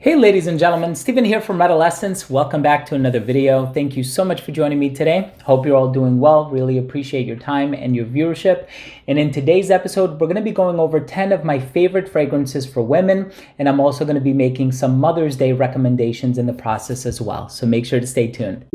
Hey ladies and gentlemen, Steven here from Redolessence. Welcome back to another video. Thank you so much for joining me today. Hope you're all doing well. Really appreciate your time and your viewership. And in today's episode, we're going to be going over 10 of my favorite fragrances for women. And I'm also going to be making some Mother's Day recommendations in the process as well. So make sure to stay tuned.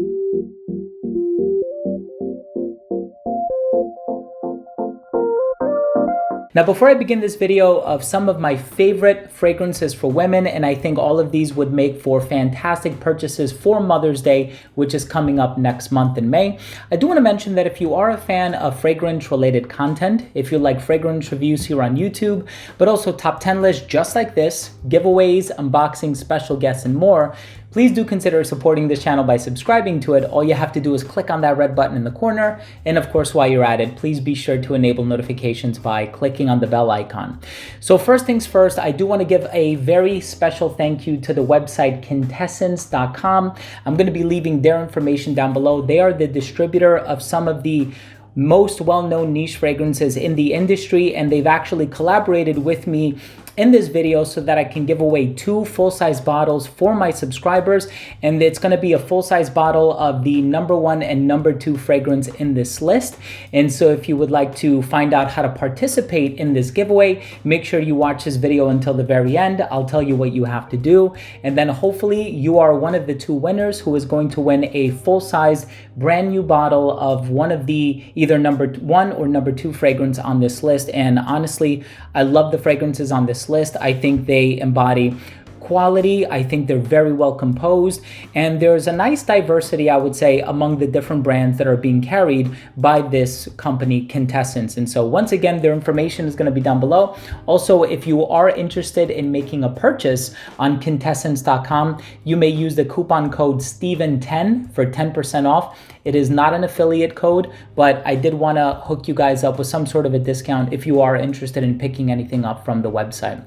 Now, before I begin this video of some of my favorite fragrances for women, and I think all of these would make for fantastic purchases for Mother's Day, which is coming up next month in May, I do want to mention that if you are a fan of fragrance-related content, if you like fragrance reviews here on YouTube, but also top 10 lists just like this, giveaways, unboxing, special guests, and more, please do consider supporting this channel by subscribing to it. All you have to do is click on that red button in the corner. And of course, while you're at it, please be sure to enable notifications by clicking on the bell icon. So first things first, I do want to give a very special thank you to the website quintessence.com. I'm going to be leaving their information down below. They are the distributor of some of the most well-known niche fragrances in the industry, and they've actually collaborated with me in this video so that I can give away 2 full-size bottles for my subscribers, and it's going to be a full-size bottle of the #1 and #2 fragrance in this list. And so if you would like to find out how to participate in this giveaway, make sure you watch this video until the very end. I'll tell you what you have to do, and then hopefully you are one of the 2 winners who is going to win a full-size brand new bottle of one of the either #1 or #2 fragrance on this list. And honestly, I love the fragrances on this list. I think they embody quality. I think they're very well composed, and there's a nice diversity, I would say, among the different brands that are being carried by this company, Quintessence. And so once again, their information is going to be down below. Also, if you are interested in making a purchase on quintessence.com, you may use the coupon code Steven10 for 10% off. It is not an affiliate code, but I did want to hook you guys up with some sort of a discount if you are interested in picking anything up from the website.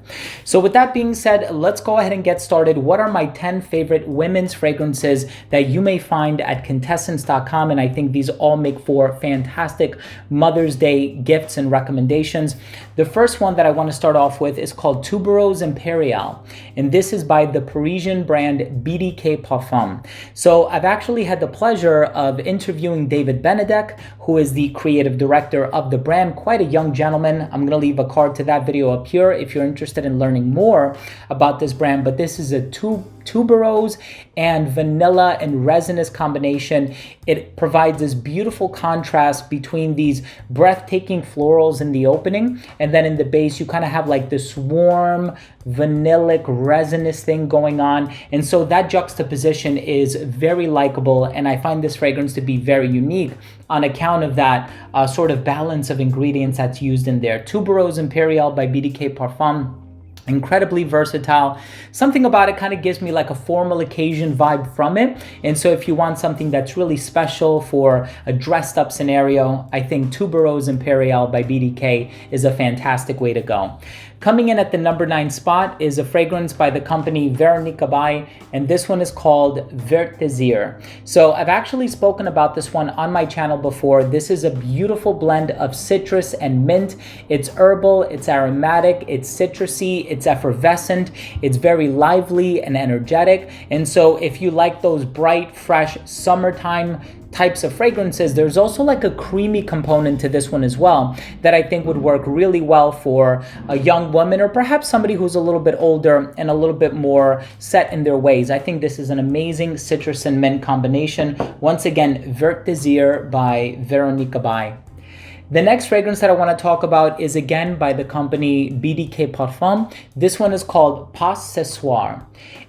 So with that being said, let's go ahead and get started. What are my 10 favorite women's fragrances that you may find at quintessence.com? And I think these all make for fantastic Mother's Day gifts and recommendations. The first one that I want to start off with is called Tuberose Imperial, and this is by the Parisian brand BDK Parfums. So I've actually had the pleasure of interviewing David Benedek, who is the creative director of the brand, quite a young gentleman. I'm going to leave a card to that video up here if you're interested in learning more about this brand. But this is a tuberose and vanilla and resinous combination. It provides this beautiful contrast between these breathtaking florals in the opening, and then in the base you kind of have like this warm vanillic resinous thing going on. And so that juxtaposition is very likable, and I find this fragrance to be very unique on account of that sort of balance of ingredients that's used in there. Tuberose Imperial by BDK Parfums. Incredibly versatile. Something about it kind of gives me like a formal occasion vibe from it. And so if you want something that's really special for a dressed up scenario, I think Tuberose Imperial by BDK is a fantastic way to go. Coming in at the #9 spot is a fragrance by the company Veronica By, and this one is called Vert Désir. So I've actually spoken about this one on my channel before. This is a beautiful blend of citrus and mint. It's herbal, it's aromatic, it's citrusy, it's effervescent, it's very lively and energetic. And so if you like those bright, fresh, summertime types of fragrances, there's also like a creamy component to this one as well that I think would work really well for a young woman, or perhaps somebody who's a little bit older and a little bit more set in their ways. I think this is an amazing citrus and mint combination. Once again, Vert Désir by Veronica By. The next fragrance that I want to talk about is again by the company BDK Parfums. This one is called Pas Ce Soir.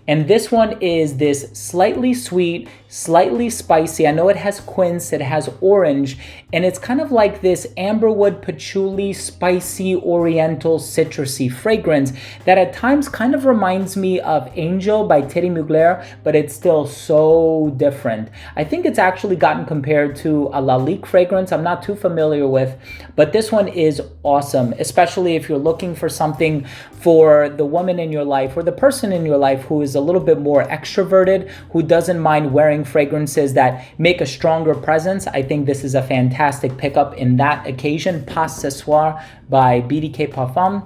And this one is this slightly sweet, slightly spicy. I know it has quince, it has orange, and it's kind of like this amberwood, patchouli, spicy, oriental, citrusy fragrance that at times kind of reminds me of Angel by Thierry Mugler, but it's still so different. I think it's actually gotten compared to a Lalique fragrance. I'm not too familiar with with, but this one is awesome, especially if you're looking for something for the woman in your life or the person in your life who is a little bit more extroverted, who doesn't mind wearing fragrances that make a stronger presence. I think this is a fantastic pickup in that occasion. Pas Ce Soir by BDK Parfums.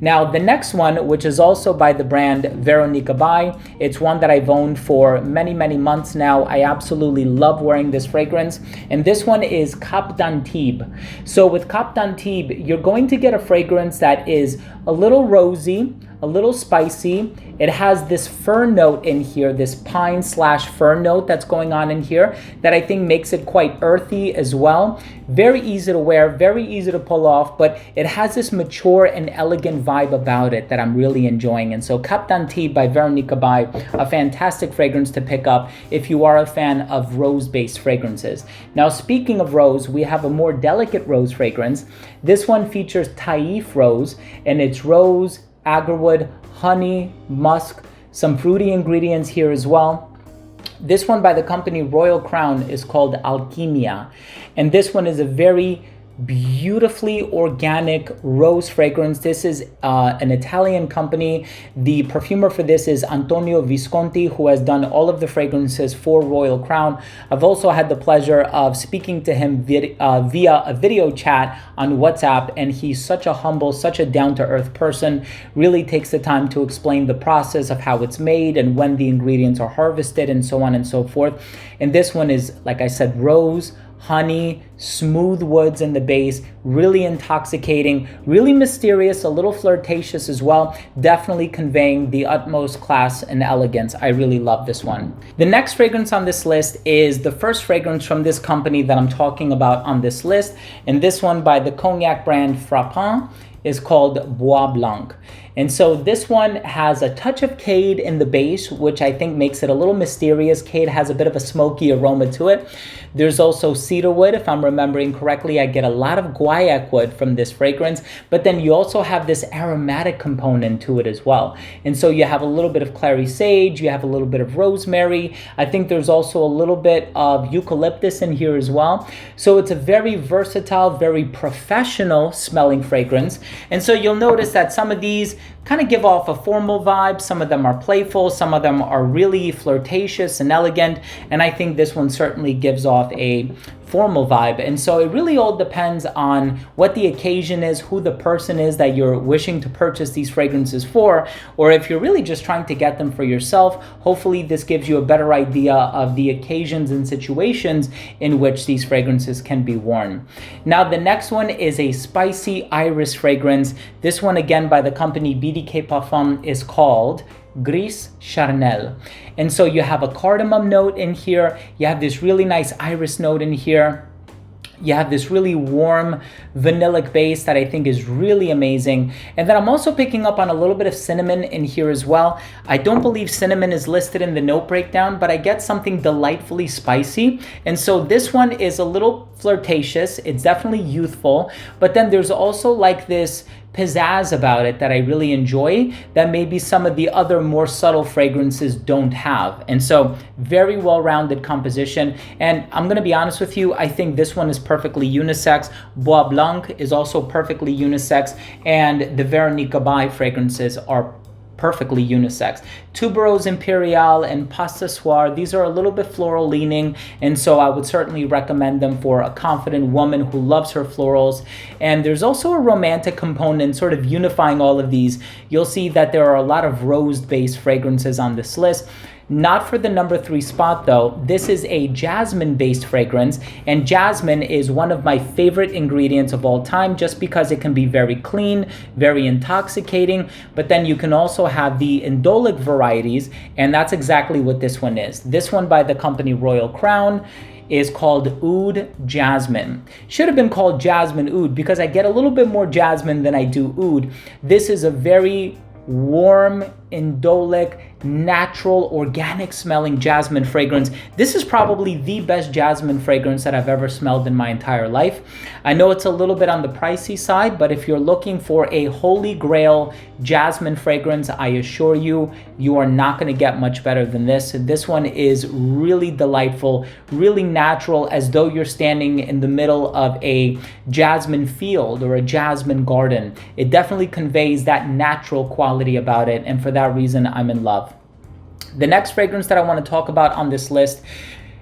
Now, the next one, which is also by the brand Veronica By, it's one that I've owned for many, many months now. I absolutely love wearing this fragrance. And this one is Cap d'Antibes. So with Cap d'Antibes, you're going to get a fragrance that is a little rosy, a little spicy. It has this fir note in here, this pine/fir note that's going on in here that I think makes it quite earthy as well. Very easy to wear, very easy to pull off, but it has this mature and elegant vibe about it that I'm really enjoying. And so Cap d'Antibes by Veronica By, a fantastic fragrance to pick up if you are a fan of rose-based fragrances. Now, speaking of rose, we have a more delicate rose fragrance. This one features Taif rose, and it's rose, agarwood, honey, musk, some fruity ingredients here as well. This one by the company Royal Crown is called Alchimia, and this one is a very beautifully organic rose fragrance. This is an Italian company. The perfumer for this is Antonio Visconti, who has done all of the fragrances for Royal Crown. I've also had the pleasure of speaking to him via a video chat on WhatsApp, and he's such a humble, such a down-to-earth person. Really takes the time to explain the process of how it's made and when the ingredients are harvested and so on and so forth. And this one is, like I said, rose, honey, smooth woods in the base, really intoxicating, really mysterious, a little flirtatious as well, definitely conveying the utmost class and elegance. I really love this one. The next fragrance on this list is the first fragrance from this company that I'm talking about on this list, and this one by the cognac brand Frappant is called Bois Blanc. And so this one has a touch of Cade in the base, which I think makes it a little mysterious. Cade has a bit of a smoky aroma to it. There's also cedarwood, if I'm remembering correctly. I get a lot of guaiac wood from this fragrance, but then you also have this aromatic component to it as well. And so you have a little bit of clary sage, you have a little bit of rosemary. I think there's also a little bit of eucalyptus in here as well. So it's a very versatile, very professional smelling fragrance. And so you'll notice that some of these kind of give off a formal vibe. Some of them are playful, some of them are really flirtatious and elegant, and I think this one certainly gives off a formal vibe. And so it really all depends on what the occasion is, who the person is that you're wishing to purchase these fragrances for, or if you're really just trying to get them for yourself. Hopefully this gives you a better idea of the occasions and situations in which these fragrances can be worn. Now, the next one is a spicy iris fragrance. This one, again, by the company BDK Parfums, is called Gris Charnel. And so you have a cardamom note in here, you have this really nice iris note in here, you have this really warm vanillic base that I think is really amazing. And then I'm also picking up on a little bit of cinnamon in here as well. I don't believe cinnamon is listed in the note breakdown, but I get something delightfully spicy. And so this one is a little flirtatious, it's definitely youthful, but then there's also like this pizzazz about it that I really enjoy that maybe some of the other more subtle fragrances don't have. And so very well-rounded composition. And I'm going to be honest with you, I think this one is perfectly unisex. Bois Blanc is also perfectly unisex, and the Veronica By fragrances are perfectly unisex. Tuberose Imperial and Pas Ce Soir, these are a little bit floral leaning, and so I would certainly recommend them for a confident woman who loves her florals. And there's also a romantic component sort of unifying all of these. You'll see that there are a lot of rose-based fragrances on this list. Not for the number 3 spot though. This is a jasmine-based fragrance, and jasmine is one of my favorite ingredients of all time just because it can be very clean, very intoxicating, but then you can also have the indolic varieties, and that's exactly what this one is. This one by the company Royal Crown is called Oud Jasmine. Should have been called Jasmine Oud because I get a little bit more jasmine than I do oud. This is a very warm, indolic, natural, organic smelling jasmine fragrance. This is probably the best jasmine fragrance that I've ever smelled in my entire life. I know it's a little bit on the pricey side, but if you're looking for a holy grail jasmine fragrance, I assure you, you are not going to get much better than this. This one is really delightful, really natural, as though you're standing in the middle of a jasmine field or a jasmine garden. It definitely conveys that natural quality about it, and for that reason, I'm in love. The next fragrance that I want to talk about on this list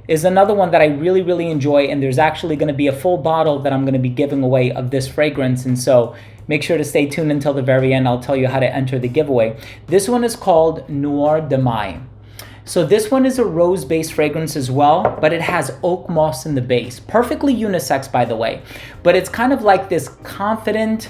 is another one that I really, really enjoy, and there's actually going to be a full bottle that I'm going to be giving away of this fragrance, and so make sure to stay tuned until the very end. I'll tell you how to enter the giveaway. This one is called Noir de Mai. So this one is a rose-based fragrance as well, but it has oak moss in the base. Perfectly unisex, by the way, but it's kind of like this confident,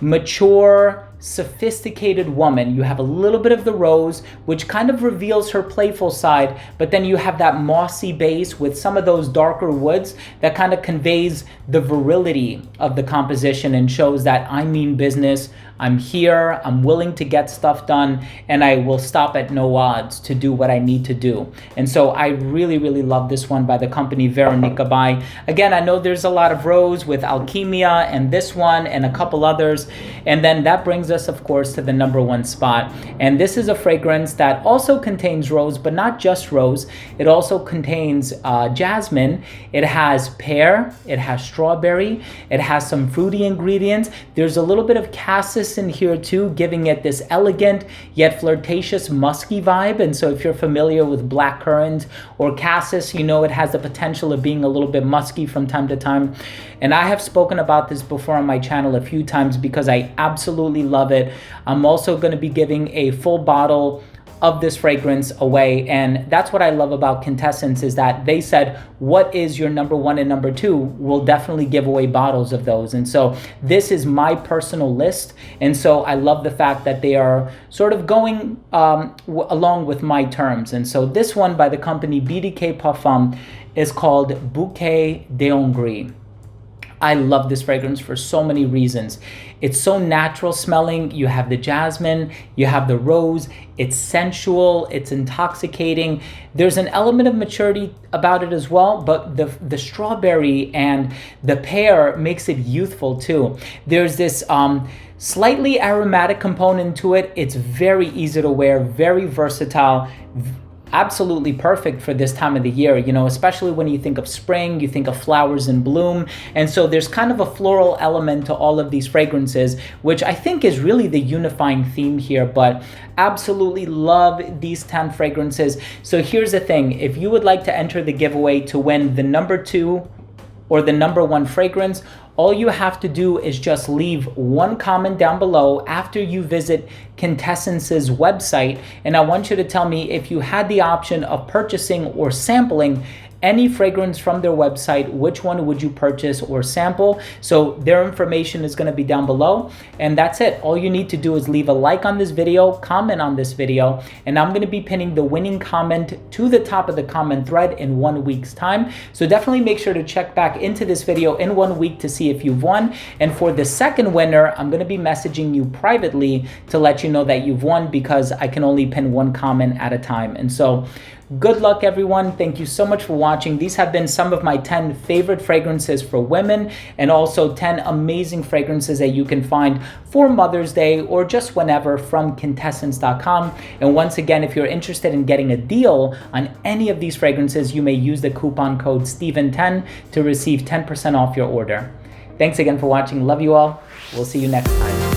mature, sophisticated woman. You have a little bit of the rose, which kind of reveals her playful side, but then you have that mossy base with some of those darker woods that kind of conveys the virility of the composition and shows that I mean business. I'm here, I'm willing to get stuff done, and I will stop at no odds to do what I need to do. And so I really, really love this one by the company Veronica By. Again, I know there's a lot of rose with Alchemia and this one and a couple others. And then that brings us, of course, to the #1 spot. And this is a fragrance that also contains rose, but not just rose. It also contains jasmine. It has pear, it has strawberry, it has some fruity ingredients. There's a little bit of cassis in here too, giving it this elegant yet flirtatious musky vibe. And so if you're familiar with blackcurrant or cassis, you know it has the potential of being a little bit musky from time to time. And I have spoken about this before on my channel a few times because I absolutely love it. I'm also going to be giving a full bottle of this fragrance away, and that's what I love about Quintessence, is that they said, what is your #1 and #2? We'll definitely give away bottles of those. And so this is my personal list, and so I love the fact that they are sort of going along with my terms. And so this one by the company BDK Parfums is called Bouquet de Hongrie. I love this fragrance for so many reasons. It's so natural smelling. You have the jasmine, you have the rose, it's sensual, it's intoxicating. There's an element of maturity about it as well, but the strawberry and the pear makes it youthful too. There's this slightly aromatic component to it. It's very easy to wear, very versatile, absolutely perfect for this time of the year, you know, especially when you think of spring, you think of flowers in bloom. And so there's kind of a floral element to all of these fragrances, which I think is really the unifying theme here, but absolutely love these 10 fragrances. So here's the thing, if you would like to enter the giveaway to win the #2 or the #1 fragrance, all you have to do is just leave one comment down below after you visit Quintessence's website, and I want you to tell me if you had the option of purchasing or sampling any fragrance from their website, which one would you purchase or sample? So their information is gonna be down below, and that's it. All you need to do is leave a like on this video, comment on this video, and I'm gonna be pinning the winning comment to the top of the comment thread in 1 week's time. So definitely make sure to check back into this video in 1 week to see if you've won. And for the second winner, I'm gonna be messaging you privately to let you know that you've won, because I can only pin one comment at a time. And so good luck, everyone. Thank you so much for watching. These have been some of my 10 favorite fragrances for women, and also 10 amazing fragrances that you can find for Mother's Day or just whenever from Quintessence.com. And once again, if you're interested in getting a deal on any of these fragrances, you may use the coupon code Steven10 to receive 10% off your order. Thanks again for watching. Love you all. We'll see you next time.